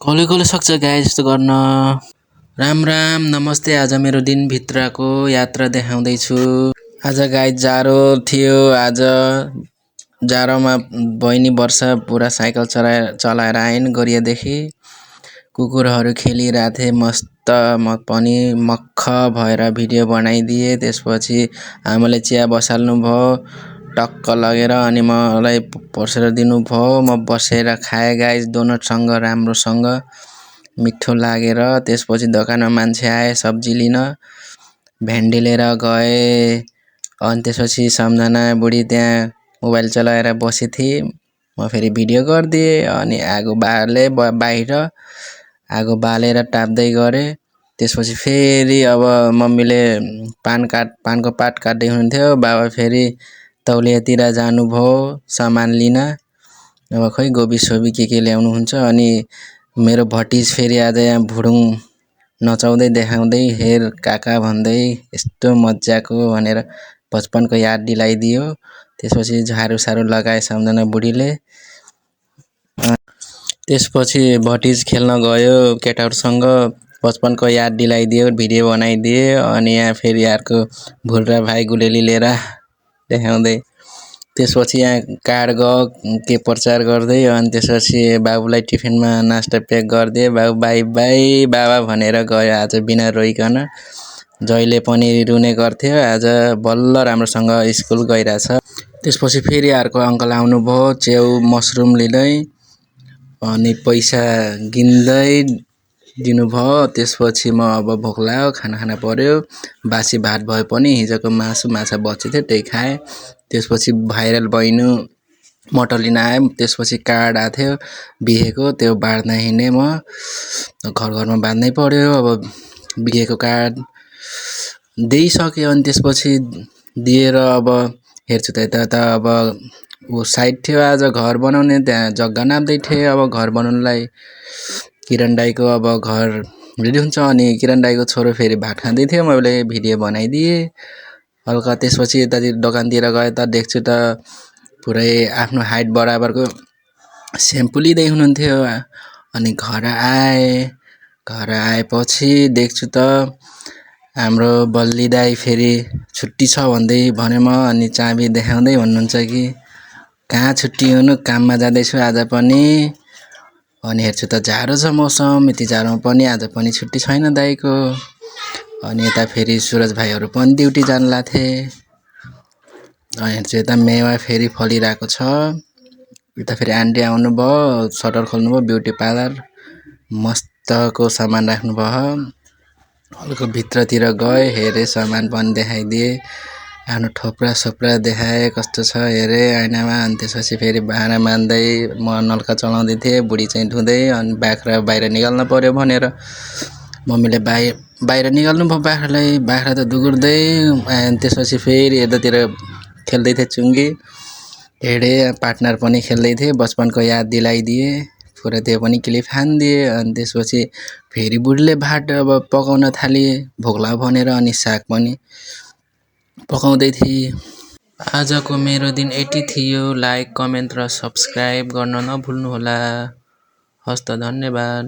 कसले कसले सक्छ गाइस यस्तो गर्न। राम राम नमस्ते। आज मेरो दिनभित्रको यात्रा देखाउँदैछु। आज गाइस जाडो थियो। आज जाडोमा बहिनी वर्षा पुरा साइकल चलाएर आइन् गरियादेखि। कुकुरहरू खेलिरहेथे मस्त। म पनि मक्ख भएर भिडियो बनाइदिए। त्यसपछि आमाले चिया बसाल्नु भयो टक्क लगेर अनि मलाई पर्सेर दिनुभयो। म बसेर खाए गाइस डोनटसँग राम्रोसँग मिठो लागेर। त्यसपछि दोकानमा मान्छे आए सब्जी लिन। भेन्डी लिएर गए अनि त्यसपछि सम्झना बुढी त्यहाँ मोबाइल चलाएर बसेथे। म फेरि भिडियो गरिदिए अनि आगो बाले बाहिर आगो बालेर टाप्दै गरे। त्यसपछि फेरि अब मम्मीले पानको पात काट्दै हुनुहुन्थ्यो। बाबा फेरि तौलियातिर जानुभयो सामान लिन। अब खै गोबी के ल्याउनुहुन्छ। अनि मेरो भटिज फेरि आज यहाँ भुडुङ नचाउँदै देखाउँदै हेर काका भन्दै यस्तो मजाको भनेर बचपनको याद दिलाइदियो। त्यसपछि झाडु सारू लगाए सम्झना बुढीले। त्यसपछि भटिज खेल्न गयो केटाहरूसँग बचपनको याद दिलाइदियो भिडियो बनाइदिए। अनि यहाँ फेरि अर्को भुल्रा भाइ गुलेली लिएर देखाउँदै। त्यसपछि यहाँ कार गयो के प्रचार गर्दै। अनि त्यसपछि बाबुलाई टिफिनमा नास्ता प्याक गरिदिए। बाबु बाई बाई बाबा भनेर गयो आज बिना रोइकन। जहिले पनि रुने गर्थ्यो आज बल्ल राम्रोसँग स्कुल गइरहेछ। त्यसपछि फेरि अर्को अङ्कल आउनुभयो च्याउ मसरुम लिँदै अनि पैसा गिन्दै दिनुभयो। त्यसपछि म अब भोक लाग्यो खाना पर्यो। बासी भात भए पनि हिजोको मासु माछा बचेको थियो त्यही खाएँ। त्यसपछि भाइरल बहिनी मटर लिन आयो। त्यसपछि कार्ड आएको थियो बिहेको त्यो बाँड्न हिँडेँ म। घरमा बाँध्नै पर्यो अब बिहेको कार्ड दिइसक्यो। अनि त्यसपछि दिएर अब हेर्छु त यता अब ऊ साइड थियो आज घर बनाउने त्यहाँ जग्गा नाप्दै थिएँ। अब घर बनाउनुलाई किरण दाइको अब घर रेडी हुन्छ। अनि किरण दाइको छोरो फेरि भात खाँदै थियो मैले भिडियो बनाइदिएँ हल्का। त्यसपछि यतातिर दोकानतिर गए त देख्छु त पुरै आफ्नो हाइट बराबरको स्याम्पू लिँदै हुनुहुन्थ्यो। अनि घर आएपछि देख्छु त हाम्रो बल्ली दाइ फेरि छुट्टी छ भन्दै भने म अनि चाबी देखाउँदै भन्नुहुन्छ कि कहाँ छुट्टी हुनु काममा जाँदैछु आज पनि। अनि हेर्छु त जाडो छ मौसम यति जाडोमा पनि आज पनि छुट्टी छैन दाइको। अनि यता फेरि सुरज भाइहरू पनि ड्युटी जानु लाग्थे। अनि हेर्छु यता मेवा फेरि फलिरहेको छ। यता फेरि आन्टी आउनुभयो सटर खोल्नुभयो ब्युटी पार्लर मस्तको सामान राख्नुभयो। हल्का भित्रतिर गए हेरेँ सामान पनि देखाइदिए आफ्नो थोप्रा देखाएँ कस्तो छ हेरेँ ऐनामा। अनि त्यसपछि फेरि भाँडा मान्दै म नलका चलाउँदै थिएँ बुढी चाहिँ धुँदै। अनि बाख्रा बाहिर निकाल्न पर्यो भनेर मम्मीले बाहिर निकाल्नु भयो बाख्रा त दुगुर्दै। अनि त्यसपछि फेरि यतातिर खेल्दै थिएँ चुङ्गी हेडेँ पार्टनर पनि खेल्दै थिएँ बचपनको याद दिलाइदिए पुरा त्यो पनि क्लिप हानिदिए। अनि त्यसपछि फेरि बुढीले भात अब पकाउन थालेँ भोक लाग्यो भनेर। अनि साग पनि पकाउँदै थिएँ। आजको मेरो दिन यति थियो। लाइक कमेन्ट र सब्सक्राइब गर्न नभुल्नुहोला। हस्त धन्यवाद।